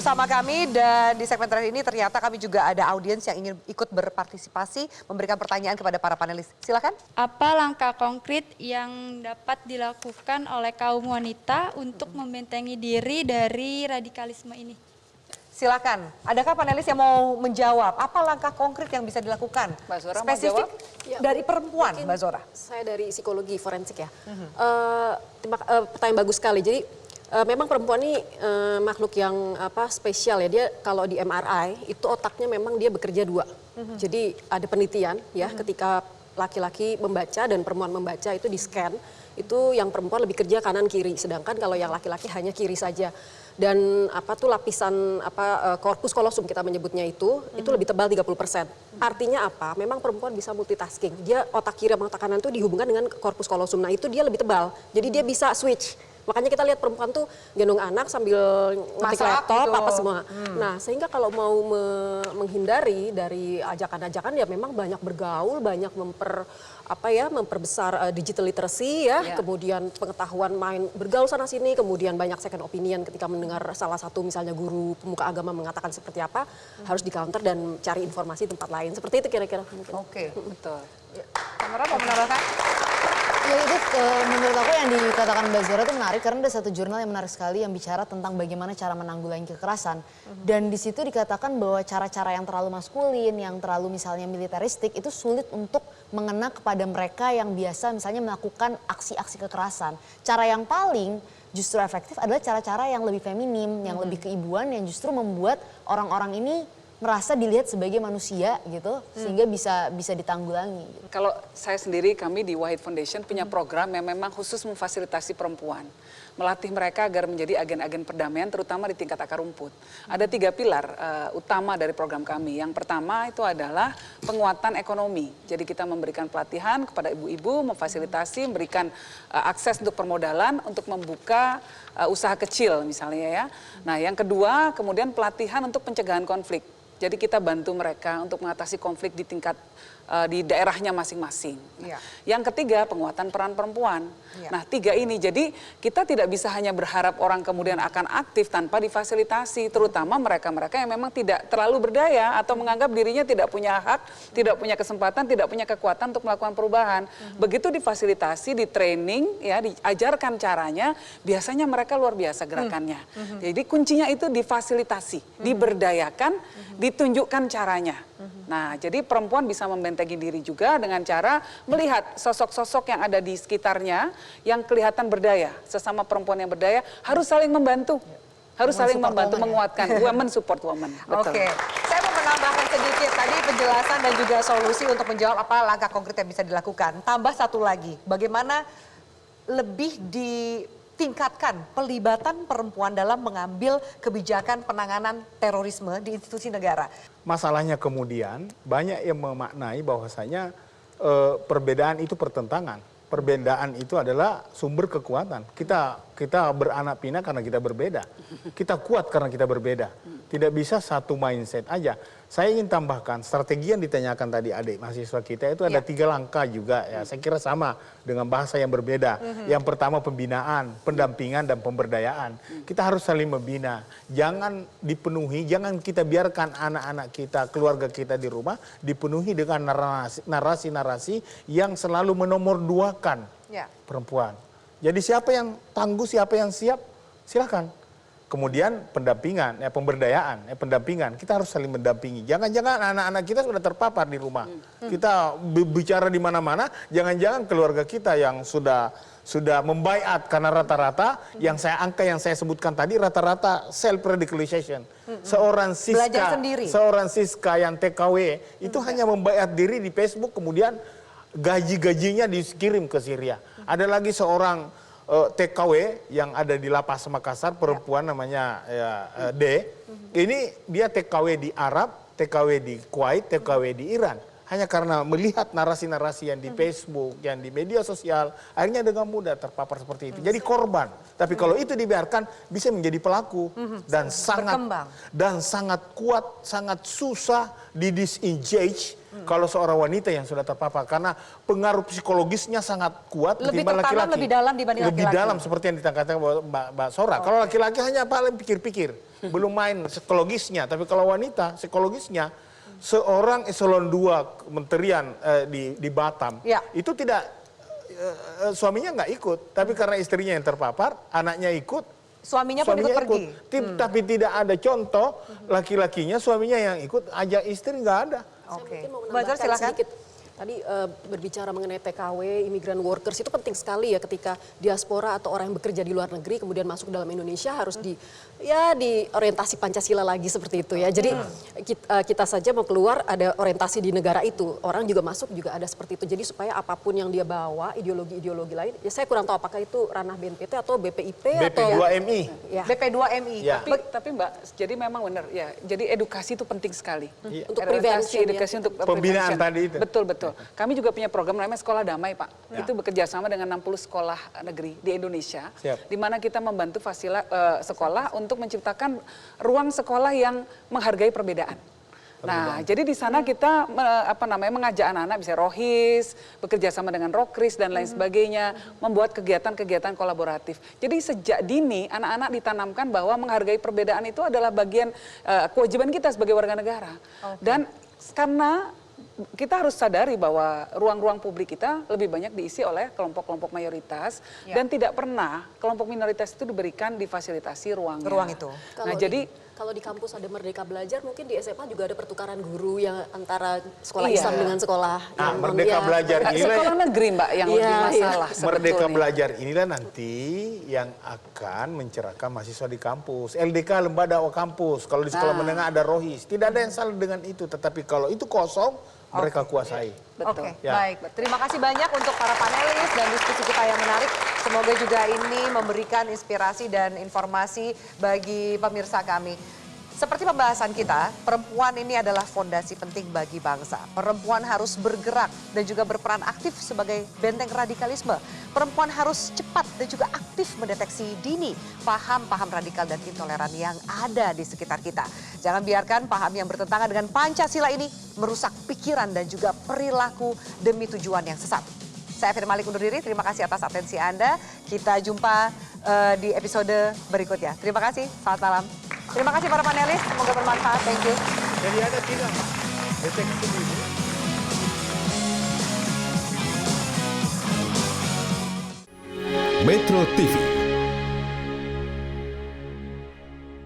bersama kami dan di segmen terakhir ini ternyata kami juga ada audiens yang ingin ikut berpartisipasi, memberikan pertanyaan kepada para panelis. Silakan. Apa langkah konkret yang dapat dilakukan oleh kaum wanita untuk membentengi diri dari radikalisme ini? Silakan. Adakah panelis yang mau menjawab? Apa langkah konkret yang bisa dilakukan? Mbak Zora spesifik mau jawab? Ya, dari perempuan, Mbak Zora. Saya dari psikologi forensik ya. Pertanyaan bagus sekali. Jadi memang perempuan ini makhluk yang spesial ya. Dia kalau di MRI itu otaknya memang dia bekerja dua. Jadi ada penelitian ya ketika laki-laki membaca dan perempuan membaca itu di scan. Itu yang perempuan lebih kerja kanan kiri. Sedangkan kalau yang laki-laki hanya kiri saja. Dan lapisan korpus kolosum kita menyebutnya itu lebih tebal 30%. Artinya apa? Memang perempuan bisa multitasking. Dia otak kiri sama otak kanan itu dihubungkan dengan korpus kolosum. Nah itu dia lebih tebal. Jadi dia bisa switch. Makanya kita lihat perempuan tuh gendong anak sambil ngetik laptop apa semua. Nah sehingga kalau mau menghindari dari ajakan-ajakan ya memang banyak bergaul, banyak memperbesar digital literacy ya, kemudian pengetahuan main bergaul sana sini, kemudian banyak second opinion ketika mendengar salah satu misalnya guru pemuka agama mengatakan seperti apa, harus di counter dan cari informasi tempat lain. Seperti itu kira-kira. Oke, Betul. Tamara mau menambahkan? Ya itu menurut aku yang dikatakan Mbak Zora itu menarik karena ada satu jurnal yang menarik sekali yang bicara tentang bagaimana cara menanggulangi kekerasan. Dan di situ dikatakan bahwa cara-cara yang terlalu maskulin, yang terlalu misalnya militeristik itu sulit untuk mengena kepada mereka yang biasa misalnya melakukan aksi-aksi kekerasan. Cara yang paling justru efektif adalah cara-cara yang lebih feminim, yang lebih keibuan, yang justru membuat orang-orang ini merasa dilihat sebagai manusia gitu sehingga bisa ditanggulangi. Gitu. Kalau saya sendiri, kami di Wahid Foundation punya program yang memang khusus memfasilitasi perempuan, melatih mereka agar menjadi agen-agen perdamaian terutama di tingkat akar rumput. Ada 3 pilar utama dari program kami. Yang pertama itu adalah penguatan ekonomi. Jadi kita memberikan pelatihan kepada ibu-ibu, memfasilitasi, memberikan akses untuk permodalan untuk membuka usaha kecil misalnya ya. Nah yang kedua kemudian pelatihan untuk pencegahan konflik. Jadi kita bantu mereka untuk mengatasi konflik di tingkat di daerahnya masing-masing. Iya. Yang ketiga penguatan peran perempuan. Iya. Nah 3 ini jadi kita tidak bisa hanya berharap orang kemudian akan aktif tanpa difasilitasi. Terutama mereka-mereka yang memang tidak terlalu berdaya atau menganggap dirinya tidak punya hak, tidak punya kesempatan, tidak punya kekuatan untuk melakukan perubahan. Begitu difasilitasi, di training, ya diajarkan caranya, biasanya mereka luar biasa gerakannya. Jadi kuncinya itu difasilitasi, diberdayakan, ditunjukkan caranya. Nah, jadi perempuan bisa membentengi diri juga dengan cara melihat sosok-sosok yang ada di sekitarnya yang kelihatan berdaya. Sesama perempuan yang berdaya harus saling membantu. Harus saling membantu, menguatkan. Women support women. Oke, saya mau menambahkan sedikit tadi penjelasan dan juga solusi untuk menjawab apa langkah konkret yang bisa dilakukan. Tambah satu lagi, bagaimana lebih ditingkatkan pelibatan perempuan dalam mengambil kebijakan penanganan terorisme di institusi negara. Masalahnya kemudian banyak yang memaknai bahwasanya perbedaan itu pertentangan. Perbedaan itu adalah sumber kekuatan. Kita beranak pinak karena kita berbeda. Kita kuat karena kita berbeda. Tidak bisa satu mindset aja. Saya ingin tambahkan strategi yang ditanyakan tadi adik mahasiswa kita itu ada 3 langkah juga ya. Saya kira sama dengan bahasa yang berbeda. Yang pertama pembinaan, pendampingan dan pemberdayaan. Kita harus saling membina. Jangan dipenuhi, jangan kita biarkan anak-anak kita, keluarga kita di rumah dipenuhi dengan narasi-narasi yang selalu menomorduakan perempuan. Jadi siapa yang tangguh, siapa yang siap, silakan. Kemudian pendampingan, pemberdayaan, pendampingan. Kita harus saling mendampingi. Jangan-jangan anak-anak kita sudah terpapar di rumah. Kita bicara di mana-mana, jangan-jangan keluarga kita yang sudah membaiat karena rata-rata yang saya sebutkan tadi rata-rata self radicalization. Seorang Siska yang TKW itu hanya membaiat diri di Facebook, kemudian gaji-gajinya dikirim ke Syria. Ada lagi seorang TKW yang ada di Lapas Makassar, perempuan namanya D. Ini dia TKW di Arab, TKW di Kuwait, TKW di Iran. Hanya karena melihat narasi-narasi yang di Facebook, yang di media sosial, akhirnya dengan mudah terpapar seperti itu. Jadi korban. Tapi kalau itu dibiarkan bisa menjadi pelaku dan sangat kuat, sangat susah di disengage kalau seorang wanita yang sudah terpapar, karena pengaruh psikologisnya sangat kuat Lebih ketimbang tertanam, laki-laki. lebih dalam dibanding Lebih laki-laki. dalam seperti yang dikatakan Mbak Sora. Kalau laki-laki hanya paling pikir-pikir, belum main psikologisnya. Tapi kalau wanita psikologisnya, seorang eselon 2 kementerian di Batam, Ya. itu tidak, suaminya nggak ikut. Tapi karena istrinya yang terpapar, anaknya ikut, Suaminya pun ikut pergi. Tapi tidak ada contoh laki-lakinya, suaminya yang ikut, ajak istri nggak ada. Saya Oke. mungkin mau Mbak Zara, menambahkan silakan. sedikit. Tadi berbicara mengenai TKW, imigran workers itu penting sekali ya ketika diaspora atau orang yang bekerja di luar negeri kemudian masuk dalam Indonesia harus di orientasi Pancasila lagi seperti itu ya. Jadi kita saja mau keluar ada orientasi di negara itu, orang juga masuk juga ada seperti itu. Jadi supaya apapun yang dia bawa ideologi-ideologi lain, ya saya kurang tahu apakah itu ranah BNPT atau BPIP atau BP2MI. ya. BP2MI. Ya. Tapi Mbak, jadi memang benar ya. Jadi edukasi itu penting sekali. Untuk Edukasi, prevention, ya. edukasi untuk Pembinaan prevention. tadi itu. Betul, betul. Kami juga punya program namanya Sekolah Damai, Pak. Ya. Itu bekerja sama dengan 60 sekolah negeri di Indonesia. Siap. Di mana kita membantu sekolah untuk menciptakan ruang sekolah yang menghargai perbedaan. Nah, jadi di sana kita mengajak anak-anak bisa rohis, bekerja sama dengan rokris dan lain sebagainya, membuat kegiatan-kegiatan kolaboratif. Jadi sejak dini anak-anak ditanamkan bahwa menghargai perbedaan itu adalah bagian kewajiban kita sebagai warga negara. Dan karena kita harus sadari bahwa ruang-ruang publik kita lebih banyak diisi oleh kelompok-kelompok mayoritas dan tidak pernah kelompok minoritas itu diberikan difasilitasi ruangnya. Ruang itu. Nah, jadi Kalau di kampus ada Merdeka Belajar, mungkin di SMA juga ada pertukaran guru yang antara sekolah Iya. Islam dengan sekolah Nah, yang Merdeka Belajar inilah sekolah negeri, Mbak, yang lebih Iya, masalah Merdeka sebetulnya. Belajar inilah nanti yang akan mencerahkan mahasiswa di kampus. LDK, Lembaga Dakwah Kampus. Kalau di sekolah menengah ada rohis. Tidak ada yang salah dengan itu. Tetapi kalau itu kosong, mereka kuasai. Betul. Oke, Ya. baik. Terima kasih banyak untuk para panelis dan diskusi kita yang menarik. Semoga juga ini memberikan inspirasi dan informasi bagi pemirsa kami. Seperti pembahasan kita, perempuan ini adalah fondasi penting bagi bangsa. Perempuan harus bergerak dan juga berperan aktif sebagai benteng radikalisme. Perempuan harus cepat dan juga aktif mendeteksi dini paham-paham radikal dan intoleran yang ada di sekitar kita. Jangan biarkan paham yang bertentangan dengan Pancasila ini merusak pikiran dan juga perilaku demi tujuan yang sesat. Saya Firman Malik undur diri, terima kasih atas atensi Anda. Kita jumpa di episode berikutnya. Terima kasih, selamat malam. Terima kasih para panelis, semoga bermanfaat. Thank you. Jadi ada tiga, Pak. Deteksi dini. Metro TV